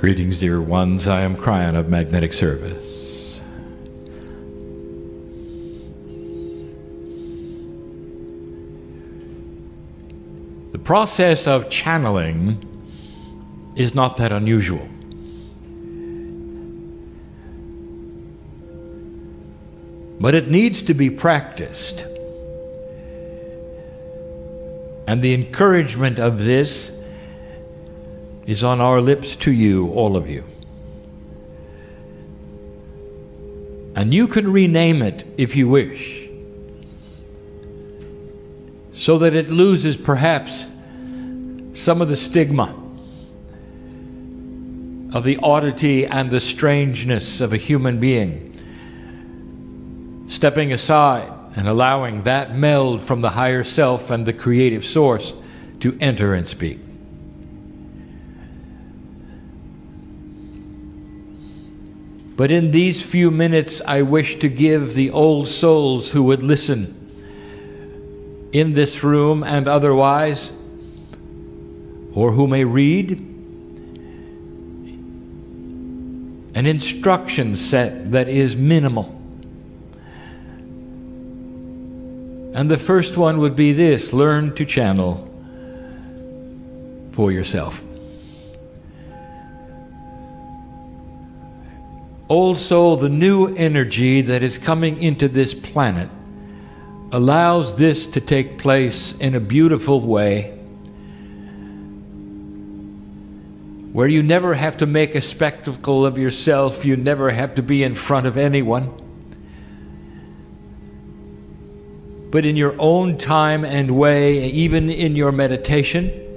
Greetings, dear ones. I am Kryon of Magnetic Service. The process of channeling is not that unusual. But it needs to be practiced. And the encouragement of this is on our lips to you, all of you. And you can rename it if you wish, so that it loses perhaps some of the stigma of the oddity and the strangeness of a human being, stepping aside and allowing that meld from the higher self and the creative source to enter and speak. But in these few minutes, I wish to give the old souls who would listen in this room and otherwise, or who may read, an instruction set that is minimal. And the first one would be this: learn to channel for yourself. Old soul, the new energy that is coming into this planet allows this to take place in a beautiful way, where you never have to make a spectacle of yourself, you never have to be in front of anyone. But in your own time and way, even in your meditation,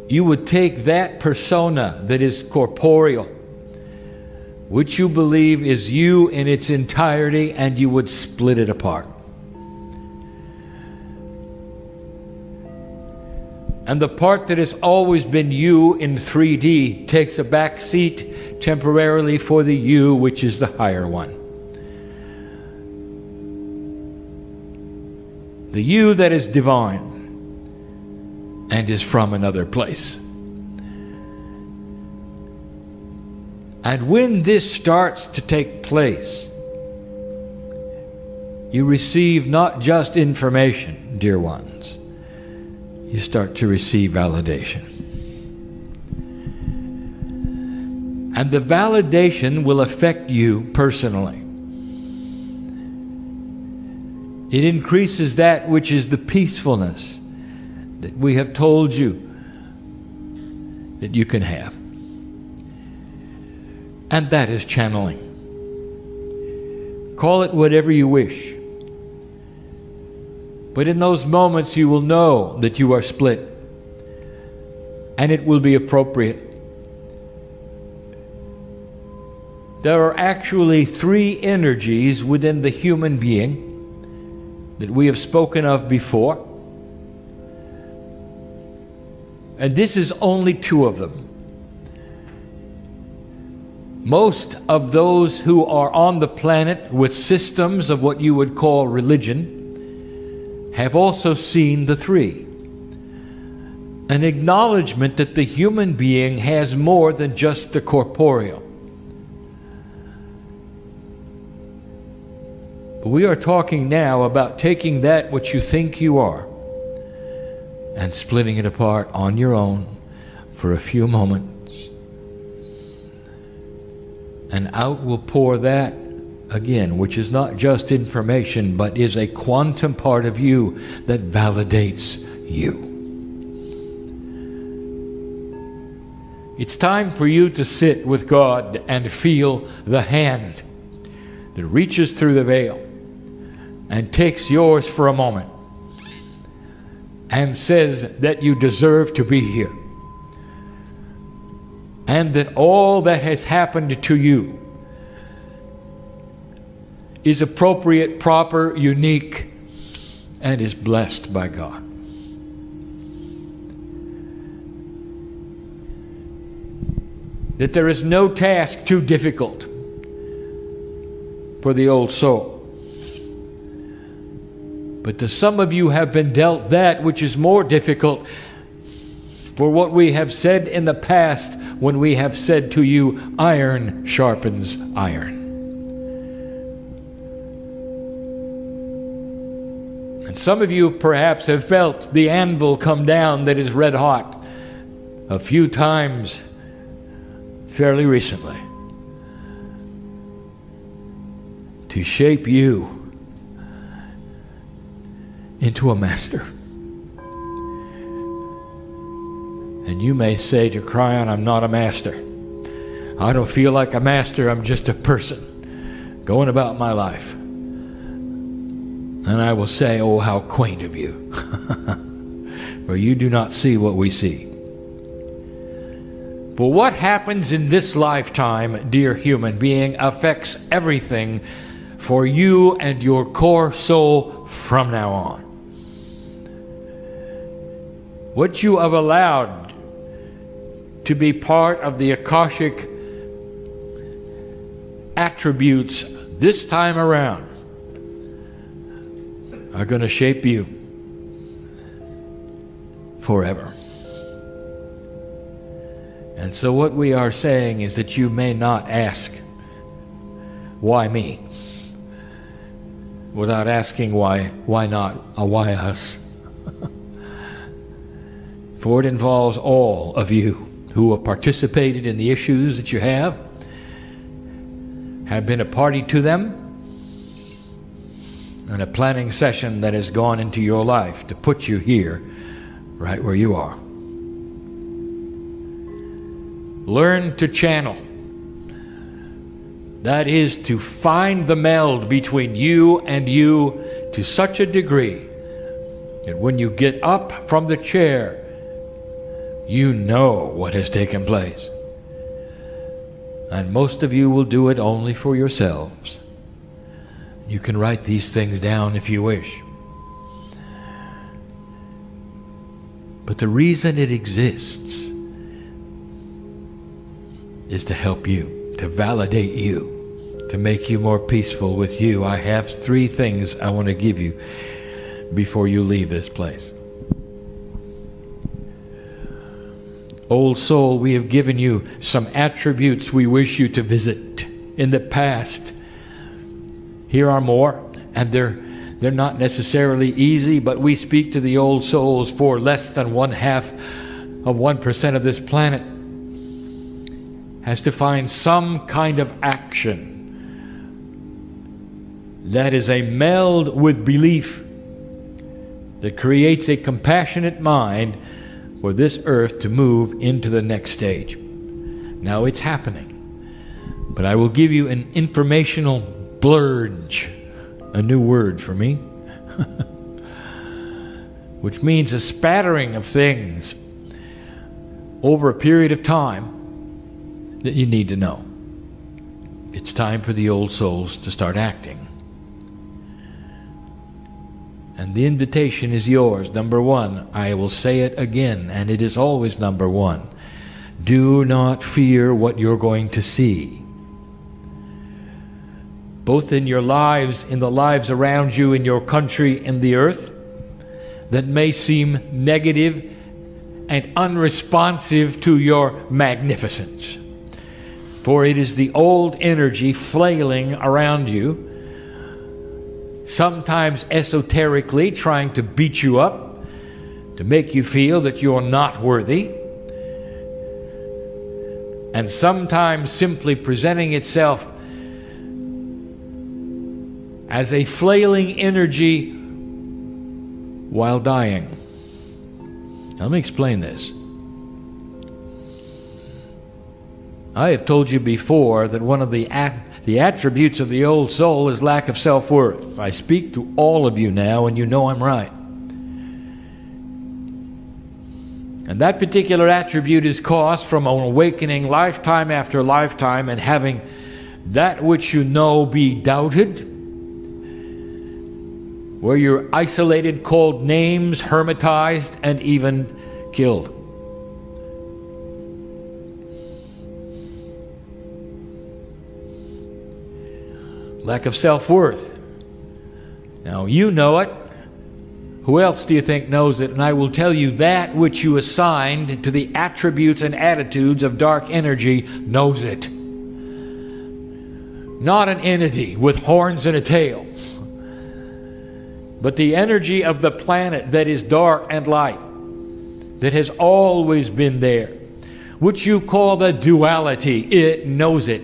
you would take that persona that is corporeal, which you believe is you in its entirety, and you would split it apart. And the part that has always been you in 3D takes a back seat temporarily for the you, which is the higher one. The you that is divine and is from another place. And when this starts to take place, you receive not just information, dear ones, you start to receive validation. And the validation will affect you personally. It increases that which is the peacefulness that we have told you that you can have. And that is channeling. Call it whatever you wish. But in those moments you will know that you are split, and it will be appropriate. There are actually 3 energies within the human being that we have spoken of before. And this is only 2 of them. Most of those who are on the planet with systems of what you would call religion have also seen the 3. An acknowledgement that the human being has more than just the corporeal. We are talking now about taking that which you think you are and splitting it apart on your own for a few moments. And out will pour that again, which is not just information, but is a quantum part of you that validates you. It's time for you to sit with God and feel the hand that reaches through the veil and takes yours for a moment and says that you deserve to be here, and that all that has happened to you is appropriate, proper, unique, and is blessed by God. That there is no task too difficult for the old soul. But to some of you have been dealt that which is more difficult for what we have said in the past when we have said to you, iron sharpens iron. And some of you perhaps have felt the anvil come down that is red hot a few times fairly recently to shape you into a master. And you may say to Kryon, I'm not a master. I don't feel like a master. I'm just a person going about my life. And I will say, oh, how quaint of you. For you do not see what we see. For what happens in this lifetime, dear human being, affects everything for you and your core soul from now on. What you have allowed to be part of the Akashic attributes this time around are going to shape you forever. And so what we are saying is that you may not ask, why me? Without asking why not, or why us? For it involves all of you who have participated in the issues that you have been a party to them, and a planning session that has gone into your life to put you here, right where you are. Learn to channel. That is to find the meld between you and you to such a degree that when you get up from the chair, you know what has taken place. And most of you will do it only for yourselves. You can write these things down if you wish. But the reason it exists is to help you, to validate you, to make you more peaceful with you. I have 3 things I want to give you before you leave this place. Old soul, we have given you some attributes we wish you to visit in the past. Here are more, and they're not necessarily easy, but we speak to the old souls for less than 1/2% of this planet has to find some kind of action that is a meld with belief that creates a compassionate mind for this earth to move into the next stage. Now it's happening, but I will give you an informational blurge, a new word for me, which means a spattering of things over a period of time that you need to know. It's time for the old souls to start acting. And the invitation is yours. Number 1, I will say it again, and it is always number 1. Do not fear what you're going to see. Both in your lives, in the lives around you, in your country, in the earth, that may seem negative and unresponsive to your magnificence. For it is the old energy flailing around you, sometimes esoterically trying to beat you up, to make you feel that you're not worthy, and sometimes simply presenting itself as a flailing energy while dying. Now, let me explain this. I have told you before that one of the attributes of the old soul is lack of self-worth. I speak to all of you now, and you know I'm right. And that particular attribute is caused from an awakening lifetime after lifetime and having that which you know be doubted, where you're isolated, called names, hermitized, and even killed. Lack of self-worth. Now, you know it. Who else do you think knows it? And I will tell you, that which you assigned to the attributes and attitudes of dark energy knows it. Not an entity with horns and a tail, but the energy of the planet that is dark and light, that has always been there, which you call the duality. It knows it.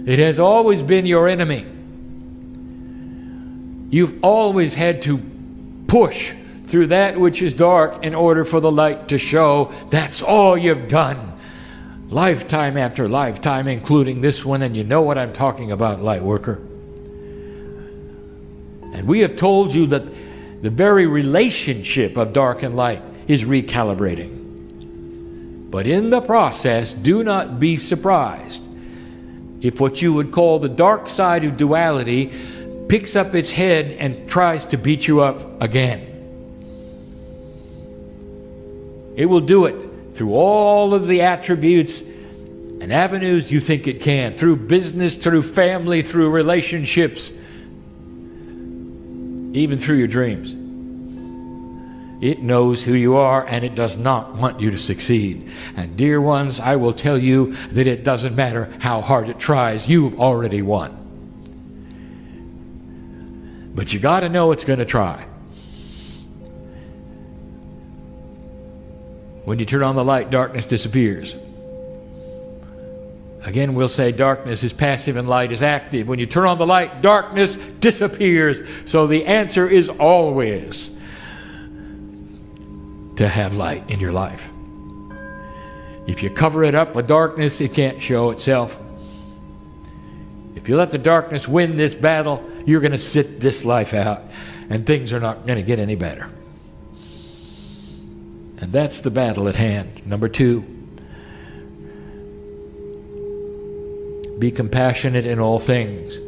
It has always been your enemy. You've always had to push through that which is dark in order for the light to show. That's all you've done. Lifetime after lifetime, including this one, and you know what I'm talking about, light worker. And we have told you that the very relationship of dark and light is recalibrating. But in the process, do not be surprised if what you would call the dark side of duality picks up its head and tries to beat you up again. It will do it through all of the attributes and avenues you think it can, through business, through family, through relationships, even through your dreams. It knows who you are, and it does not want you to succeed. And dear ones, I will tell you that it doesn't matter how hard it tries, you've already won. But you got to know it's going to try. When you turn on the light, darkness disappears. Again, we'll say darkness is passive and light is active. When you turn on the light, darkness disappears. So the answer is always to have light in your life. If you cover it up with darkness, it can't show itself. If you let the darkness win this battle, you're going to sit this life out, and things are not going to get any better. And that's the battle at hand. Number 2, be compassionate in all things.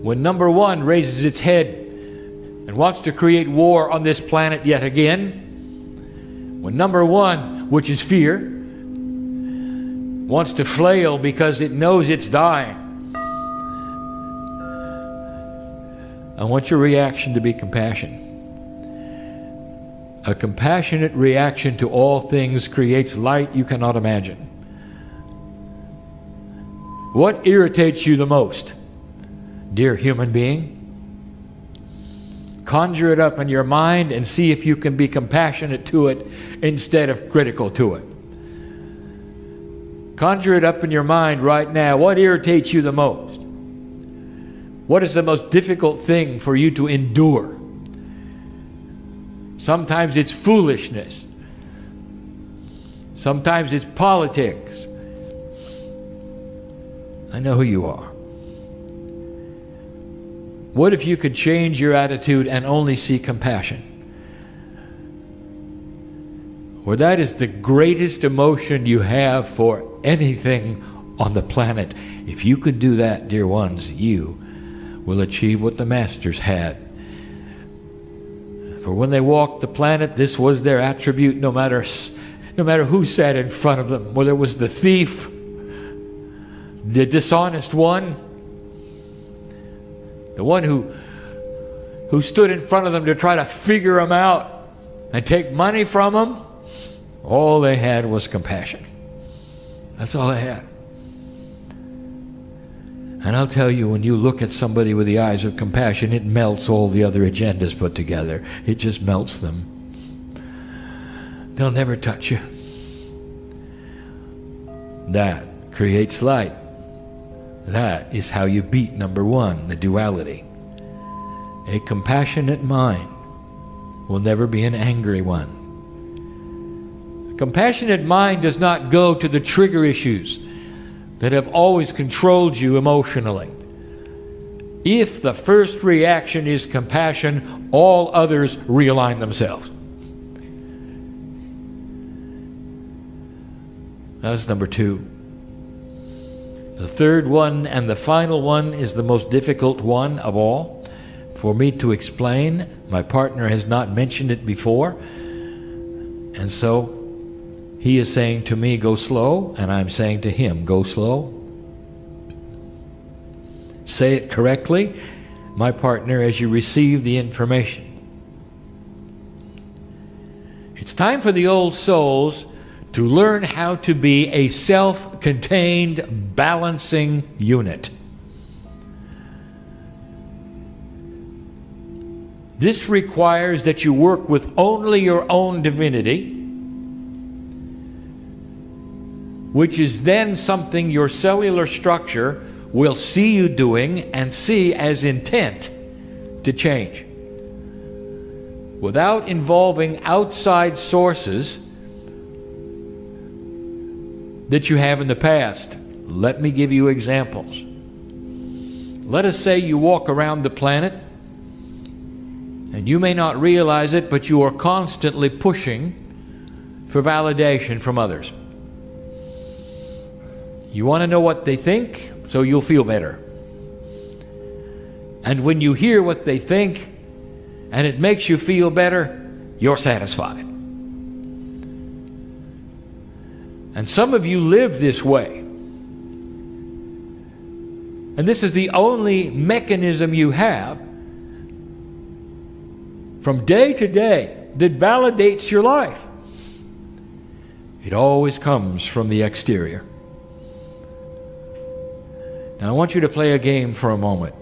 When number 1 raises its head and wants to create war on this planet yet again, when number 1, which is fear, wants to flail because it knows it's dying, I want your reaction to be compassion. A compassionate reaction to all things creates light you cannot imagine. What irritates you the most, dear human being? Conjure it up in your mind and see if you can be compassionate to it instead of critical to it. Conjure it up in your mind right now. What irritates you the most? What is the most difficult thing for you to endure? Sometimes it's foolishness. Sometimes it's politics. I know who you are. What if you could change your attitude and only see compassion? Well, that is the greatest emotion you have for anything on the planet. If you could do that, dear ones, you will achieve what the masters had. For when they walked the planet, this was their attribute, no matter who sat in front of them, whether it was the thief, the dishonest one, the one who stood in front of them to try to figure them out and take money from them. All they had was compassion. That's all they had. And I'll tell you, when you look at somebody with the eyes of compassion, it melts all the other agendas put together. It just melts them. They'll never touch you. That creates light. That is how you beat number 1, the duality. A compassionate mind will never be an angry one. A compassionate mind does not go to the trigger issues that have always controlled you emotionally. If the first reaction is compassion, all others realign themselves. That's number 2. The third one and the final one is the most difficult one of all for me to explain. My partner has not mentioned it before, and so he is saying to me, go slow, and I'm saying to him, go slow. Say it correctly, my partner, as you receive the information. It's time for the old souls to learn how to be a self-contained, balancing unit. This requires that you work with only your own divinity, which is then something your cellular structure will see you doing and see as intent to change. Without involving outside sources that you have in the past. Let me give you examples. Let us say you walk around the planet and you may not realize it, but you are constantly pushing for validation from others. You want to know what they think, so you'll feel better. And when you hear what they think and it makes you feel better, you're satisfied. And some of you live this way. And this is the only mechanism you have from day to day that validates your life. It always comes from the exterior. Now I want you to play a game for a moment.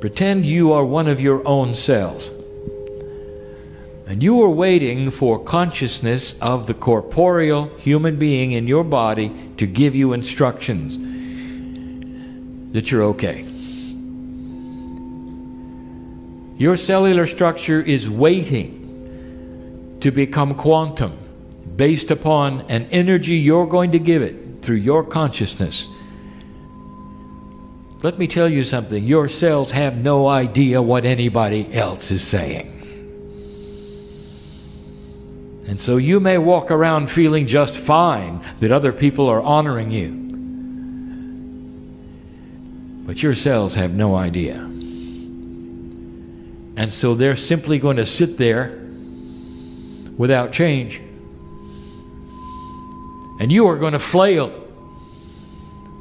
Pretend you are one of your own cells. And you are waiting for consciousness of the corporeal human being in your body to give you instructions that you're okay. Your cellular structure is waiting to become quantum based upon an energy you're going to give it through your consciousness. Let me tell you something. Your cells have no idea what anybody else is saying. And so you may walk around feeling just fine that other people are honoring you. But your cells have no idea. And so they're simply going to sit there without change. And you are going to flail,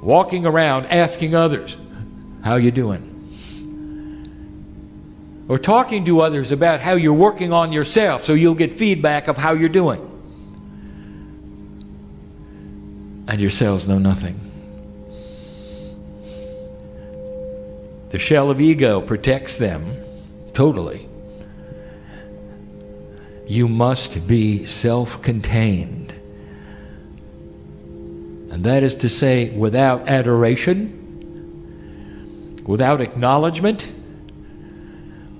walking around asking others, how you doing? Or talking to others about how you're working on yourself so you'll get feedback of how you're doing. And your cells know nothing. The shell of ego protects them totally. You must be self-contained. And that is to say, without adoration, without acknowledgement,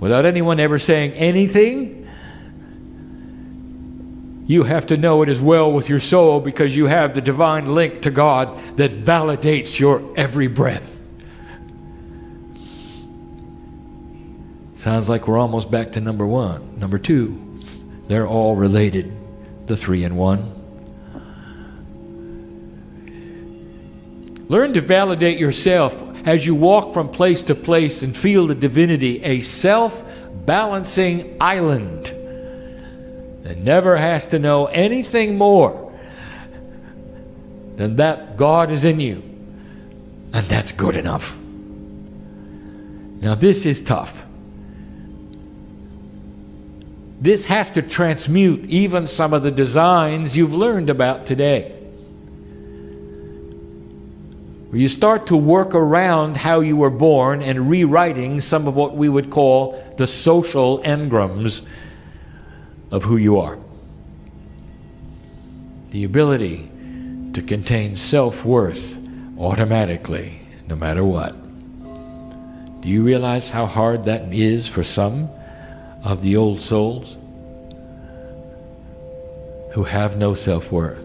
without anyone ever saying anything. You have to know it is well with your soul because you have the divine link to God that validates your every breath. Sounds like we're almost back to number one. Number two, they're all related, the three in one. Learn to validate yourself as you walk from place to place and feel the divinity, a self-balancing island that never has to know anything more than that God is in you, and that's good enough. Now this is tough. This has to transmute even some of the designs you've learned about today. Where you start to work around how you were born and rewriting some of what we would call the social engrams of who you are. The ability to contain self-worth automatically, no matter what. Do you realize how hard that is for some of the old souls who have no self-worth?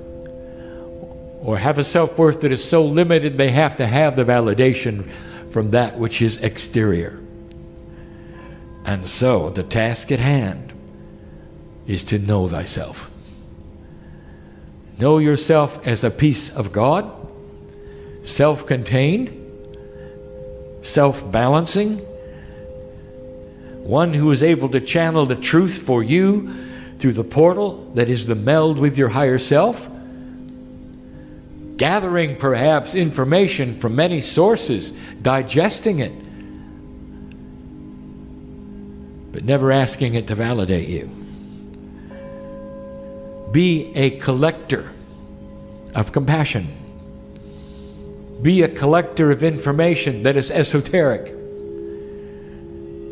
Or have a self-worth that is so limited they have to have the validation from that which is exterior. And so the task at hand is to know thyself. Know yourself as a piece of God, self-contained, self-balancing, one who is able to channel the truth for you through the portal that is the meld with your higher self, gathering perhaps information from many sources, digesting it, but never asking it to validate you. Be a collector of compassion. Be a collector of information that is esoteric,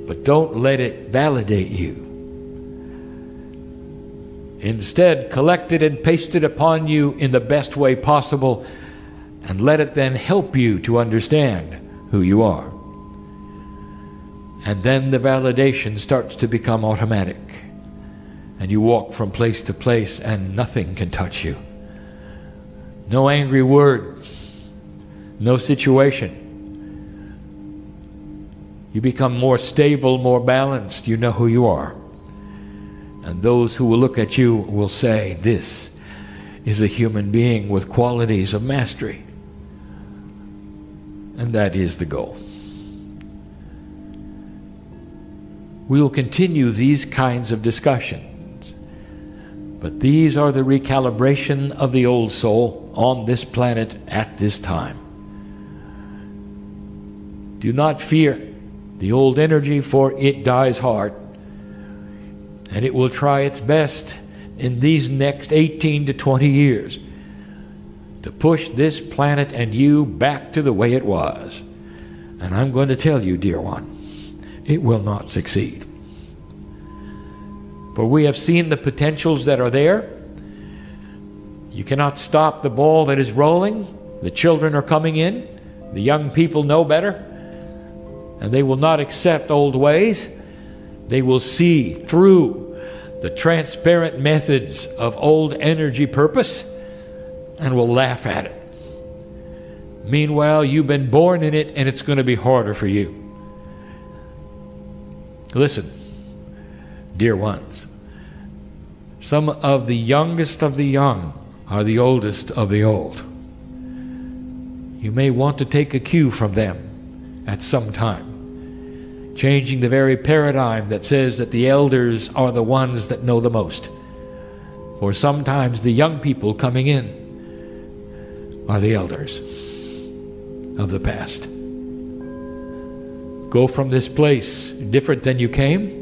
but don't let it validate you. Instead, collect it and paste it upon you in the best way possible, and let it then help you to understand who you are. And then the validation starts to become automatic, and you walk from place to place and nothing can touch you. No angry word, no situation. You become more stable, more balanced. You know who you are. And those who will look at you will say, this is a human being with qualities of mastery. And that is the goal. We will continue these kinds of discussions, but these are the recalibration of the old soul on this planet at this time. Do not fear the old energy, for it dies hard, and it will try its best in these next 18 to 20 years to push this planet and you back to the way it was. And I'm going to tell you, dear one, it will not succeed. For we have seen the potentials that are there. You cannot stop the ball that is rolling. The children are coming in. The young people know better, and they will not accept old ways. They will see through the transparent methods of old energy purpose and will laugh at it. Meanwhile, you've been born in it, and it's going to be harder for you. Listen, dear ones, some of the youngest of the young are the oldest of the old. You may want to take a cue from them at some time, changing the very paradigm that says that the elders are the ones that know the most. For sometimes the young people coming in are the elders of the past. Go from this place different than you came,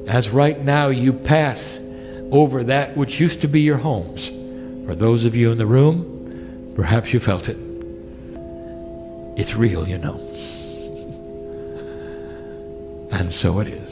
as right now you pass over that which used to be your homes. For those of you in the room, perhaps you felt it. It's real, you know. And so it is.